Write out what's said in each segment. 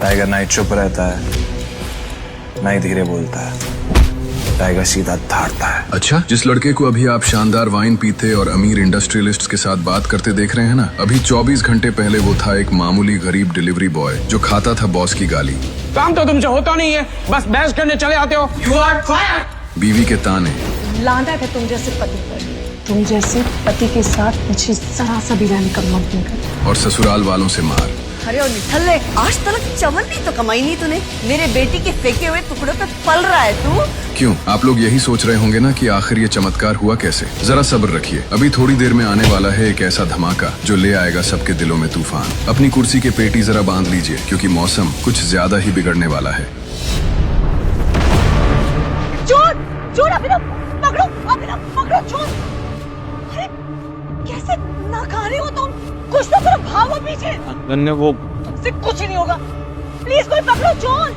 Tiger ना ही चुप रहता है, ना ही धीरे बोलता है। टाइगर सीधा धाड़ता है। अच्छा, जिस लड़के को अभी आप शानदार वाइन पीते और अमीर इंडस्ट्रियलिस्ट्स के साथ बात करते देख रहे हैं ना, अभी 24 घंटे पहले वो था एक मामूली गरीब डिलीवरी बॉय जो खाता था बॉस की गाली। काम तो तुमसे होता नहीं है, बस बहस करने चले आते हो। You are fired! बीवी के ताने, लानत है तुम जैसे पति पर। तुम जैसे पति के साथ मुझे जरा सा भी रहने का मन नहीं करता। और ससुराल वालों से मार। अरे और निठल्ले, आज तक चवन भी तो कमाई नहीं तूने। मेरे बेटी के फेंके हुए टुकड़ों पे पल रहा है तू। क्यों, आप लोग यही सोच रहे होंगे ना कि आखिर ये चमत्कार हुआ कैसे? जरा सब्र रखिए, अभी थोड़ी देर में आने वाला है एक ऐसा धमाका जो ले आएगा सबके दिलों में तूफान। अपनी कुर्सी के पेटी जरा बांध लीजिए, क्योंकि मौसम कुछ ज्यादा ही बिगड़ने वाला है। चोर, चोर, अभिनव पकड़ो चोर। अरे कैसे नाकारे हो तुम? कुछ तो करो, भागो पीछे। वो तुमसे कुछ नहीं होगा, प्लीज कोई पकड़ो चोर।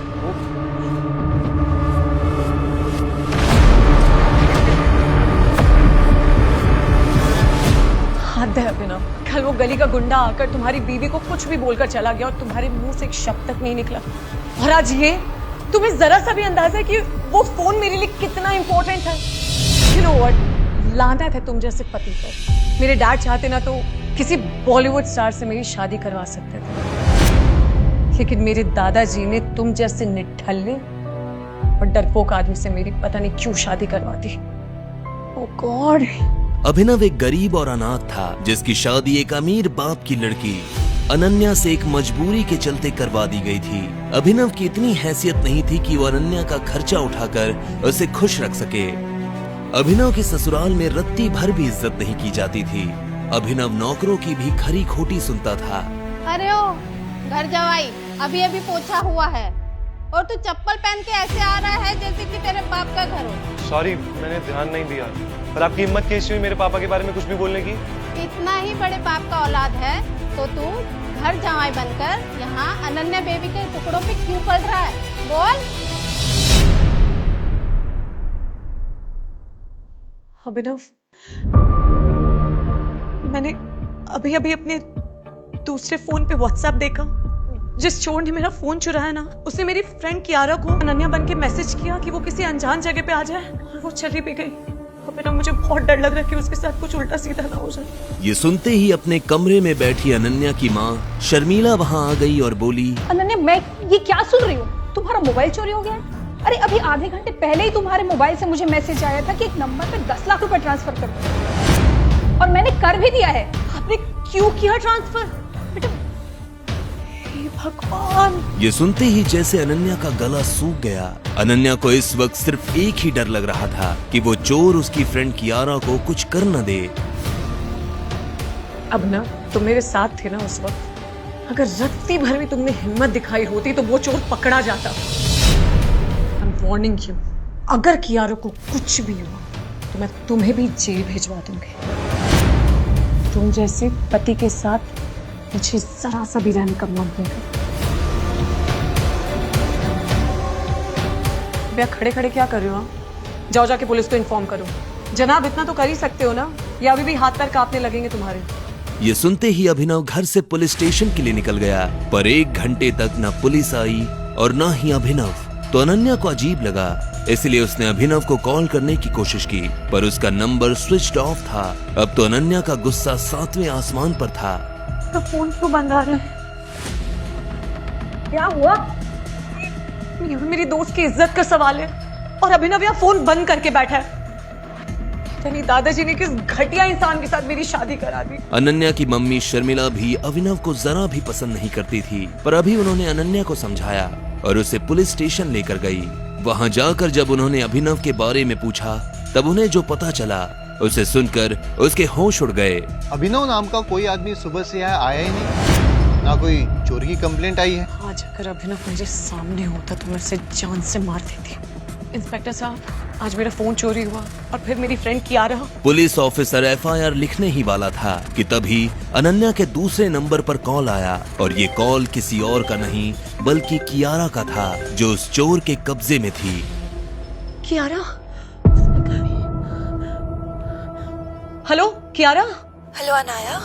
हद है अभिनव। कल वो गली का गुंडा आकर तुम्हारी बीवी को कुछ भी बोलकर चला गया और तुम्हारे मुंह से एक शब्द तक नहीं निकला। और आज ये, तुम्हें जरा सा भी अंदाजा है कि वो फोन मेरे लिए कितना इंपॉर्टेंट है। You know what? लानत है तुम जैसे पति पर। मेरे डैड चाहते ना तो किसी बॉलीवुड स्टार से मेरी शादी करवा सकते थे, लेकिन मेरे दादाजी ने तुम जैसे निठल्ले और डरपोक आदमी से मेरी पता नहीं क्यों शादी करवा दी। ओह गॉड। अभिनव एक गरीब और अनाथ था, जिसकी शादी एक अमीर बाप की लड़की अनन्या से एक मजबूरी के चलते करवा दी गई थी। अभिनव की इतनी हैसियत नहीं थी कि वो अनन्या का खर्चा उठाकर उसे खुश रख सके। अभिनव के ससुराल में रत्ती भर भी इज्जत नहीं की जाती थी। अभिनव नौकरों की भी खरी खोटी सुनता था। अरे ओ घर जवाई, अभी अभी पोछा हुआ है और तू चप्पल पहन के ऐसे आ रहा है जैसे कि तेरे बाप का घर हो। सॉरी, मैंने ध्यान नहीं दिया। पर आपकी हिम्मत कैसी हुई मेरे पापा के बारे में कुछ भी बोलने की? इतना ही बड़े बाप का औलाद है तो तू घर जवाई बनकर यहाँ अनन्या बेबी के टुकड़ों पे क्यों पड़ रहा है? बोल। अभिनव, मैंने अभी अभी अपने दूसरे फोन पे व्हाट्सएप देखा। जिस चोर ने मेरा फोन चुराया ना, उसने मेरी फ्रेंड कियारा को अनन्या बन के मैसेज किया कि वो किसी अनजान जगह पे आ जाए, और वो चली भी गई। अभिनव, मुझे बहुत डर लग रहा है कि उसके साथ कुछ उल्टा सीधा ना हो जाए। ये सुनते ही अपने कमरे में बैठी अनन्या की माँ शर्मिला वहाँ आ गई और बोली, अनन्या, मैं ये क्या सुन रही हूँ? तुम्हारा मोबाइल चोरी हो गया है? अरे अभी आधे घंटे पहले ही तुम्हारे मोबाइल से मुझे मैसेज आया था कि एक नंबर पे 10 लाख रुपए ट्रांसफर कर दो, और मैंने कर भी दिया है। आपने क्यों किया ट्रांसफर? बेटा, हे भगवान। ये सुनते ही जैसे अनन्या का गला सूख गया। अनन्या को इस वक्त सिर्फ एक ही डर लग रहा था कि वो चोर उसकी फ्रेंड कियारा को कुछ कर न दे। अब ना तुम मेरे साथ थे ना उस वक्त, अगर रत्ती भर भी तुमने हिम्मत दिखाई होती तो वो चोर पकड़ा जाता। वार्निंग यू, अगर कियारा को कुछ भी हुआ तो मैं तुम्हें भी जेल भिजवा दूंगी। तुम जैसे पति के साथ मुझे जरा सा भी रहने का मन नहीं करता। भैया, खड़े खड़े क्या कर रहे हो आप? जाओ जाके पुलिस को इन्फॉर्म करो। जनाब, इतना तो कर ही सकते हो ना, या अभी भी हाथ पैर कांपने लगेंगे तुम्हारे? ये सुनते ही अभिनव घर से पुलिस स्टेशन के लिए निकल गया, पर 1 घंटे तक न पुलिस आई और न ही अभिनव। तो अनन्या को अजीब लगा, इसलिए उसने अभिनव को कॉल करने की कोशिश की, पर उसका नंबर स्विच्ड ऑफ था। अब तो अनन्या का गुस्सा 7वें आसमान पर था। तो फोन क्यों बंद आ रहा है? क्या हुआ? ये मेरी दोस्त की इज्जत का सवाल है और अभिनव यहाँ फोन बंद करके बैठा है। यानी दादाजी ने किस घटिया इंसान के साथ मेरी शादी करा दी। अनन्या की मम्मी शर्मिला भी अभिनव को जरा भी पसंद नहीं करती थी, पर अभी उन्होंने अनन्या को समझाया और उसे पुलिस स्टेशन लेकर गई। वहां जाकर जब उन्होंने अभिनव के बारे में पूछा, तब उन्हें जो पता चला उसे सुनकर उसके होश उड़ गए। अभिनव नाम का कोई आदमी सुबह से यहाँ आया ही नहीं, ना कोई चोरी की कंप्लेंट आई है। आज अगर अभिनव मुझे सामने होता तो मैं उसे जान से मार देती। इंस्पेक्टर साहब, आज मेरा फोन चोरी हुआ और फिर मेरी friend Kiara. Police officer FIR लिखने ही वाला था कि तभी अनन्या के दूसरे नंबर पर कॉल आया, और ये कॉल किसी और का नहीं बल्कि कियारा का था, जो उस चोर के कब्जे में थी। कियारा? हेलो कियारा। हेलो अनाया,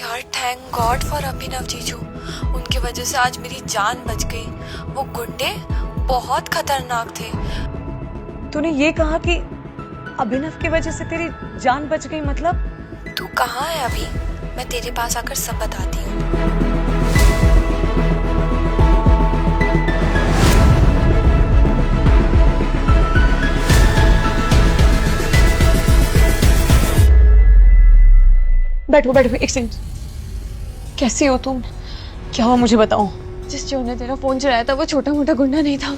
यार थैंक गॉड फॉर अभिनव जीजू। उनकी वजह से आज मेरी जान बच गई। वो गुंडे बहुत खतरनाक थे। तूने ये कहा कि अभिनव की वजह से तेरी जान बच गई, मतलब? तू कहाँ है अभी? मैं तेरे पास आकर सब बताती हूँ। बैठो बैठो, एक सेकंड। कैसी हो तुम? क्या हुआ मुझे बताओ। जिस चोर ने तेरा फोन चलाया था वो छोटा मोटा गुंडा नहीं था।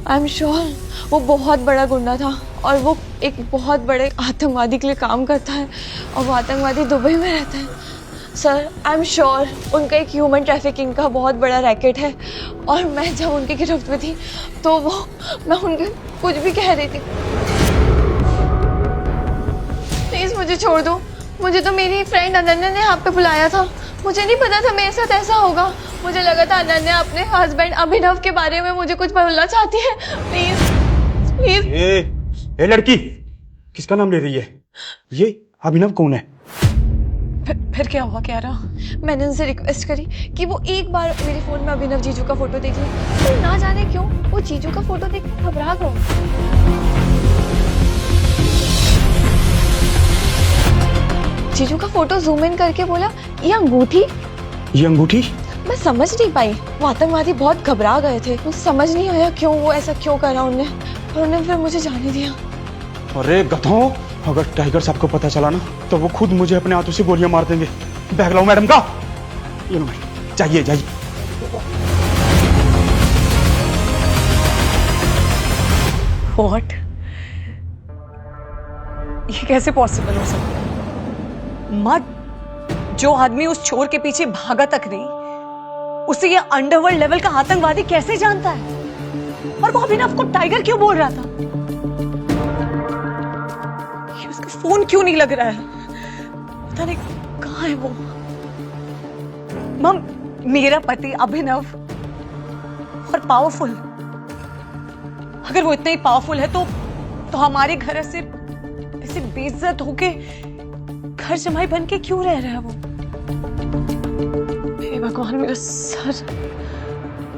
आई एम श्योर वो बहुत बड़ा गुंडा था और वो एक बहुत बड़े आतंकवादी के लिए काम करता है और वो आतंकवादी दुबई में रहता है। सर आई एम श्योर उनका एक ह्यूमन ट्रैफिकिंग का बहुत बड़ा रैकेट है और मैं जब उनकी गिरफ्त में थी तो मैं उनके कुछ भी कह रही थी। प्लीज मुझे छोड़ दो। मुझे तो मेरी फ्रेंड अनन्या ने यहाँ पे बुलाया था। मुझे नहीं पता था मेरे साथ ऐसा होगा। मुझे लगा था अनन्या अपने हस्बैंड अभिनव के बारे में मुझे कुछ बोलना चाहती है। Please please. ए लड़की, किसका नाम ले रही है? ये अभिनव कौन है? फिर क्या हुआ क्यारा? मैंने उनसे रिक्वेस्ट करी कि वो एक बार मेरे फोन में अभिनव जीजू का फोटो देख ले। तो ना जाने क्यों वो जीजू का फोटो देख के घबरा गए। जीजू का फोटो जूम इन करके बोला, ये अंगूठी। ये अंगूठी? मैं समझ नहीं पाई। वो आतंकवादी बहुत घबरा गए थे। मुझे समझ नहीं आया क्यों वो ऐसा क्यों करा उन्होंने, और उन्होंने फिर मुझे जाने दिया। अरे गधों, अगर टाइगर साहब को पता चला ना तो वो खुद मुझे अपने हाथों से गोलियां मार देंगे। बैग लाओ मैडम का। ये लो, जाइए जाइए। व्हाट? ये कैसे पॉसिबल हो सकता है? माँ, जो आदमी उस चोर के पीछे भागा तक नहीं, उसे ये अंडरवर्ल्ड लेवल का आतंकवादी कैसे जानता है? और वो अभिनव को टाइगर क्यों बोल रहा था? ये उसका फोन क्यों नहीं लग रहा है? पता नहीं कहाँ है वो। मम, मेरा पति अभिनव और पावरफुल। अगर वो इतना ही पावरफुल है तो हमारे घर ऐसे बेइज्जत होके घर जमाई बन के क्यों रह रहा है वो? हे भगवान, मेरा सर,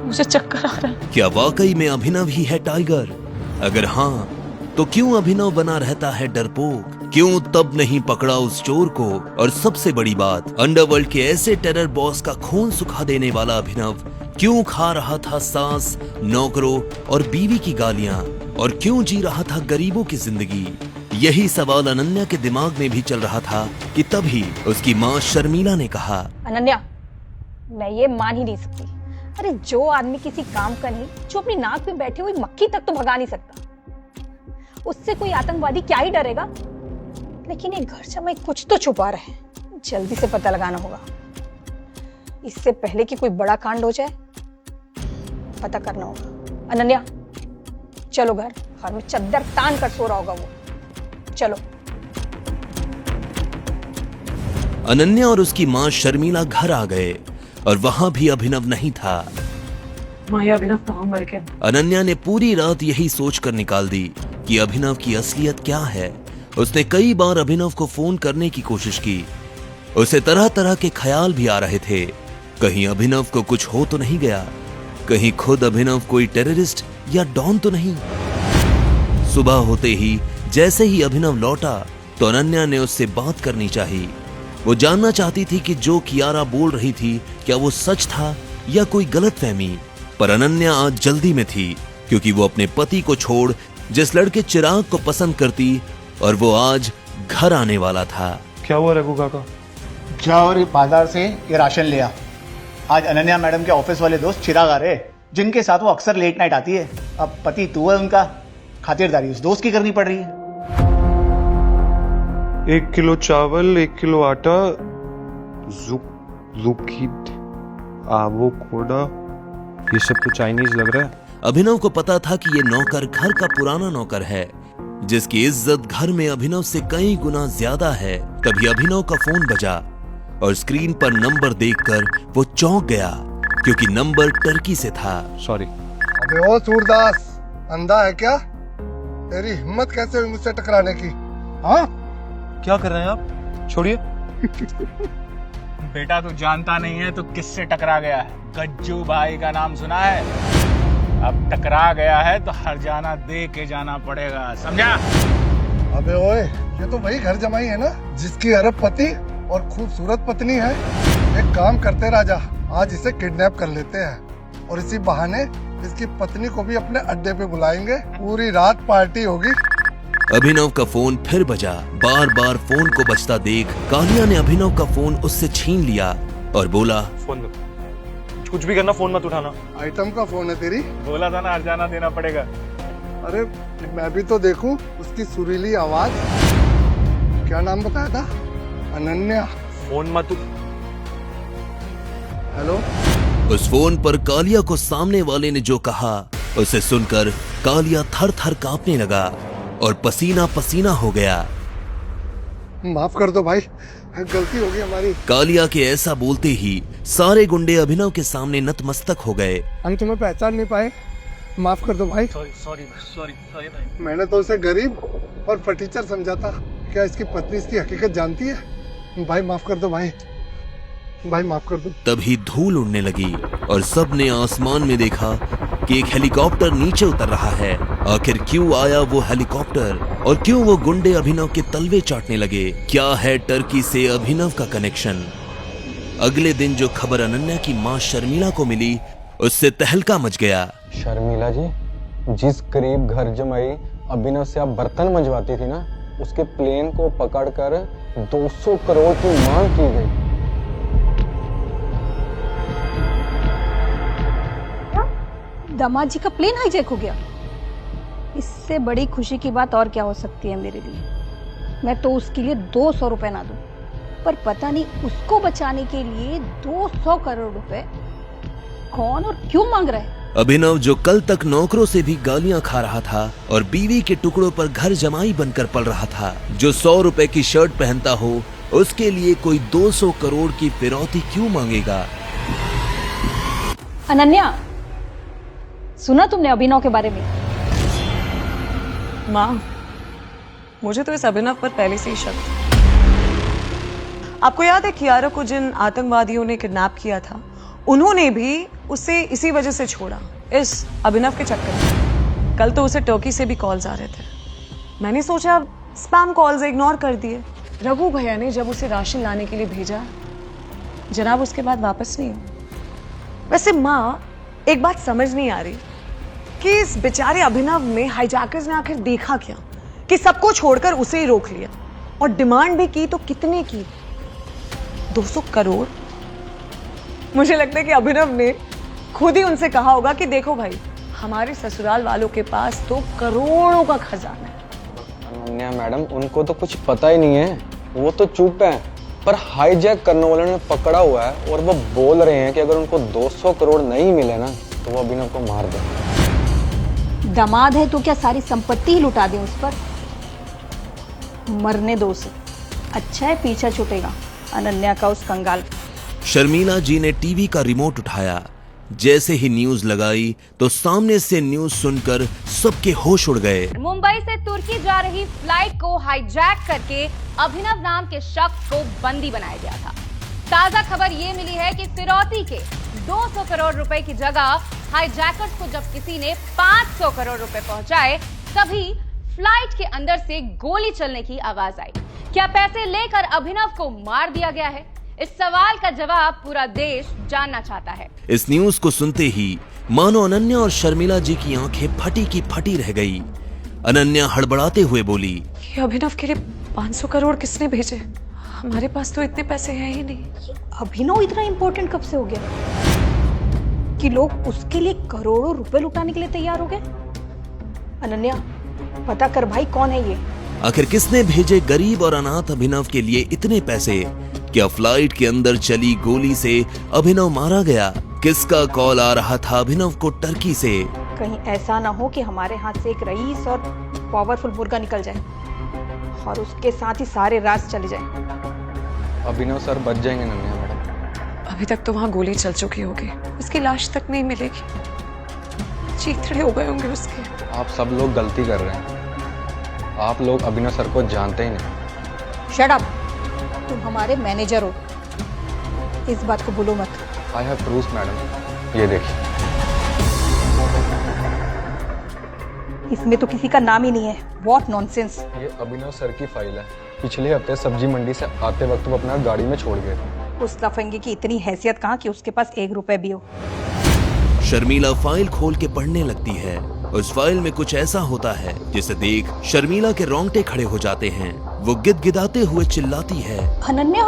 मुझे चक्कर आ रहा है। क्या वाकई में अभिनव ही है टाइगर? अगर हाँ, तो क्यों अभिनव बना रहता है डरपोक? क्यों तब नहीं पकड़ा उस चोर को? और सबसे बड़ी बात, अंडरवर्ल्ड के ऐसे टेरर बॉस का खून सुखा देने वाला अभिनव क्यों खा रहा था सास, नौकरों और बीवी की गालियां? और क्यों जी रहा था गरीबों की जिंदगी? यही सवाल अनन्या के दिमाग में भी चल रहा था कि तभी उसकी माँ शर्मिला ने कहा, अनन्या, मैं ये मान ही नहीं सकती। अरे जो आदमी किसी काम का नहीं, जो अपनी नाक में बैठी हुई मक्खी तक तो भगा नहीं सकता, उससे कोई आतंकवादी क्या ही डरेगा? लेकिन ये घर जमाई कुछ तो छुपा रहे हैं। जल्दी से पता लगाना होगा, इससे पहले कि कोई बड़ा कांड हो जाए। पता करना होगा। अनन्या, चलो घर में चद्दर तान कर सो रहा होगा वो। चलो। अनन्या और उसकी माँ शर्मिला घर आ गए और वहां भी अभिनव नहीं था। अभिनव कहाँ मर गया? अनन्या ने पूरी रात यही सोचकर निकाल दी कि अभिनव की असलियत क्या है। उसने कई बार अभिनव को फोन करने की कोशिश की। उसे तरह तरह के ख्याल भी आ रहे थे। कहीं अभिनव को कुछ हो तो नहीं गया, कहीं खुद अभिनव कोई टेररिस्ट या डॉन तो नहीं। सुबह होते ही जैसे ही अभिनव लौटा तो अनन्या ने उससे बात करनी चाहिए। वो जानना चाहती थी कि जो कियारा बोल रही थी क्या वो सच था या कोई गलतफहमी। पर अनन्या आज जल्दी में थी क्योंकि वो अपने पति को छोड़ जिस लड़के चिराग को पसंद करती और वो आज घर आने वाला था। क्या हुआ रघु काका? जाओ रे बाजार से ये राशन ले आ। आज अनन्या मैडम के ऑफिस वाले दोस्त चिराग आ रहे, जिनके साथ वो अक्सर लेट नाइट आती है। अब पति तू है उनका, खातिरदारी उस दोस्त की करनी पड़ रही है। 1 किलो चावल, 1 किलो आटा, ज़ुकी, आवोकाडो, ये सब तो चाइनीज लग रहा है। अभिनव को पता था कि ये नौकर घर का पुराना नौकर है जिसकी इज्जत घर में अभिनव से कई गुना ज्यादा है। तभी अभिनव का फोन बजा और स्क्रीन पर नंबर देखकर वो चौंक गया क्योंकि नंबर टर्की से था। सॉरी। अबे ओ सूरदास, अंधा है क्या? तेरी हिम्मत कैसे हुई मुझसे टकराने की? हाँ, क्या कर रहे हैं आप? छोड़िए। बेटा तू जानता नहीं है तो किससे टकरा गया है? गज्जू भाई का नाम सुना है? अब टकरा गया है तो हरजाना दे के जाना पड़ेगा, समझा? अबे ओए, ये तो वही घर जमाई है ना जिसकी अरबपति और खूबसूरत पत्नी है। एक काम करते राजा, आज इसे किडनैप कर लेते हैं और इसी बहाने इसकी पत्नी को भी अपने अड्डे पे बुलाएंगे। पूरी रात पार्टी होगी। अभिनव का फोन फिर बजा। बार बार फोन को बजता देख कालिया ने अभिनव का फोन उससे छीन लिया और बोला, फोन मत, कुछ भी करना फोन मत उठाना। आइटम का फोन है तेरी? बोला था ना हरजाना देना पड़ेगा। अरे मैं भी तो देखूं उसकी सुरीली आवाज। क्या नाम बताया था? अनन्या। फोन मत हेलो। उस फोन पर कालिया को सामने वाले ने जो कहा उसे सुनकर कालिया थर थर कांपने लगा और पसीना पसीना हो गया। माफ कर दो भाई, गलती हो गई हमारी। कालिया के ऐसा बोलते ही सारे गुंडे अभिनव के सामने नतमस्तक हो गए। हम तुम्हें पहचान नहीं पाए, माफ कर दो भाई। सॉरी भाई। मैंने तो उसे गरीब और फटीचर समझा था। क्या इसकी पत्नी इसकी हकीकत जानती है? भाई माफ कर दो भाई, भाई माफ कर दो। तभी धूल उड़ने लगी और सबने आसमान में देखा कि एक हेलीकॉप्टर नीचे उतर रहा है। आखिर क्यों आया वो हेलीकॉप्टर और क्यों वो गुंडे अभिनव के तलवे चाटने लगे? क्या है टर्की से अभिनव का कनेक्शन? अगले दिन जो खबर अनन्या की मां शर्मिला को मिली उससे तहलका मच गया। शर्मिला जी, जिस गरीब घर जमाई अभिनव से आप बर्तन मंजवाती थी ना, उसके प्लेन को पकड़कर 200 करोड़ की मांग की गई। दामाद जी का प्लेन हाईजैक हो गया? इससे बड़ी खुशी की बात और क्या हो सकती है मेरे लिए। मैं तो उसके लिए 200 रुपए ना दूं, पर पता नहीं उसको बचाने के लिए 200 करोड़ रुपए कौन और क्यों मांग रहा है। अभिनव जो कल तक नौकरों से भी गालियां खा रहा था और बीवी के टुकड़ों पर घर जमाई बनकर पल रहा था, जो 100 रुपए की शर्ट पहनता हो उसके लिए कोई 200 करोड़ की फिरौती क्यों मांगेगा? अनन्या, सुना तुमने अभिनव के बारे में? माँ, मुझे तो इस अभिनव पर पहले से ही शक था। आपको याद है कियारा को जिन आतंकवादियों ने किडनैप किया था, उन्होंने भी उसे इसी वजह से छोड़ा, इस अभिनव के चक्कर में। कल तो उसे टर्की से भी कॉल्स आ रहे थे। मैंने सोचा स्पैम कॉल्स इग्नोर कर दिए। रघु भैया ने जब उसे राशन लाने के लिए भेजा, जनाब उसके बाद वापस नहीं हुआ। वैसे माँ, एक बात समझ नहीं आ रही कि इस बेचारे अभिनव में हाईजैकर्स ने आखिर देखा क्या कि सबको छोड़कर उसे ही रोक लिया और डिमांड भी की तो कितने की? 200 करोड़। मुझे लगता है कि अभिनव ने खुद ही उनसे कहा होगा कि देखो भाई, हमारे ससुराल वालों के पास तो करोड़ों का खजाना है। अनन्या मैडम, उनको तो कुछ पता ही नहीं है, वो तो चुप है, पर हाईजैक करने वालों ने पकड़ा हुआ है और वो बोल रहे हैं कि अगर उनको 200 करोड़ नहीं मिले ना तो वो अभिनव को मार देंगे। दामाद है तो क्या सारी संपत्ति ही लुटा दें उस पर? मरने दो उसे, अच्छा है पीछा छूटेगा अनन्या का उस कंगाल। शर्मिला जी ने टीवी का रिमोट उठाया। जैसे ही न्यूज लगाई तो सामने से न्यूज सुनकर सबके होश उड़ गए। मुंबई से तुर्की जा रही फ्लाइट को हाईजैक करके अभिनव नाम के शख्स को बंदी बनाया गया था। ताजा खबर ये मिली है कि फिरौती के 200 करोड़ रुपए की जगह हाईजैकर्स को जब किसी ने 500 करोड़ रुपए पहुंचाए, तभी फ्लाइट के अंदर से गोली चलने की आवाज आई। क्या पैसे लेकर अभिनव को मार दिया गया है? इस सवाल का जवाब पूरा देश जानना चाहता है। इस न्यूज को सुनते ही मानो अनन्या और शर्मिला जी की आंखें फटी की फटी रह गई। अनन्या हड़बड़ाते हुए बोली, ये अभिनव के लिए 500 करोड़ किसने भेजे? हमारे पास तो इतने पैसे हैं ही नहीं। अभिनव इतना इंपॉर्टेंट कब से हो गया कि लोग उसके लिए करोड़ों रुपए लुटाने के लिए तैयार हो गए? अनन्या, पता कर भाई, कौन है ये? आखिर किसने भेजे गरीब और अनाथ अभिनव के लिए इतने पैसे? क्या फ्लाइट के अंदर चली गोली से अभिनव मारा गया? किसका कॉल आ रहा था अभिनव को टर्की से? कहीं ऐसा ना हो कि हमारे हाथ से एक रईस और पावरफुल मुर्गा निकल जाए और उसके साथ ही सारे राज चले जाए। अभिनव सर बच जाएंगे अनन्या मैडम। अभी तक तो वहां गोली चल चुकी होगी, उसकी लाश तक नहीं मिलेगी। चीथड़े हो गए होंगे उसके। आप सब लोग गलती कर रहे हैं। आप लोग अभिनव सर को जानते ही नहीं। शट अप, तुम हमारे मैनेजर हो। इस बात को भूलो मत। आई हैव प्रूफ मैडम, ये देखिए। इसमें तो किसी का नाम ही नहीं है। What nonsense. ये अभिनव सर की फाइल है। पिछले हफ्ते सब्जी मंडी से आते वक्त वो अपना गाड़ी में छोड़ गए थे। उस लफंगे की इतनी हैसियत कहाँ कि उसके पास 1 रुपए भी हो। शर्मिला फाइल खोल के पढ़ने लगती है। उस फाइल में कुछ ऐसा होता है जिसे देख शर्मिला के रोंगटे खड़े हो जाते हैं। वो गिदगिदाते हुए चिल्लाती है, अनन्या,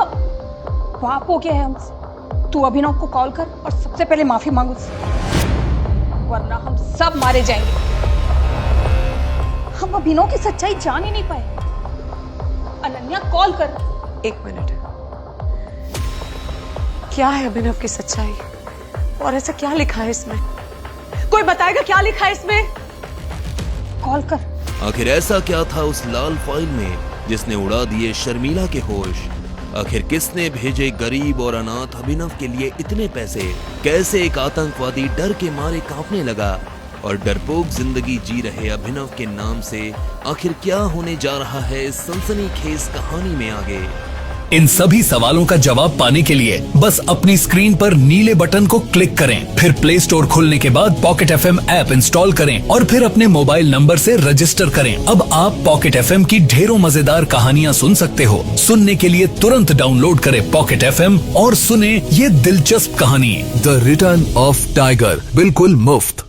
पाप हो गया है हमसे। तू अभिनव को कॉल कर और सबसे पहले माफी मांग उससे, वरना हम सब मारे जाएंगे। हम अभिनव की सच्चाई जान ही नहीं पाए। अनन्या कॉल कर। 1 मिनट। क्या है अभिनव की सच्चाई और ऐसा क्या लिखा है इसमें? कोई बताएगा क्या लिखा है इसमें? कॉल कर। आखिर ऐसा क्या था उस लाल फाइल में जिसने उड़ा दिए शर्मिला के होश? आखिर किसने भेजे गरीब और अनाथ अभिनव के लिए इतने पैसे? कैसे एक आतंकवादी डर के मारे कांपने लगा? और डरपोक जिंदगी जी रहे अभिनव के नाम से आखिर क्या होने जा रहा है इस सनसनीखेज कहानी में आगे? इन सभी सवालों का जवाब पाने के लिए बस अपनी स्क्रीन पर नीले बटन को क्लिक करें, फिर प्ले स्टोर खोलने के बाद पॉकेट FM ऐप इंस्टॉल करें और फिर अपने मोबाइल नंबर से रजिस्टर करें। अब आप पॉकेट FM की ढेरों मजेदार कहानियां सुन सकते हो। सुनने के लिए तुरंत डाउनलोड करें पॉकेट FM और सुने ये दिलचस्प कहानी द रिटर्न ऑफ टाइगर, बिल्कुल मुफ्त।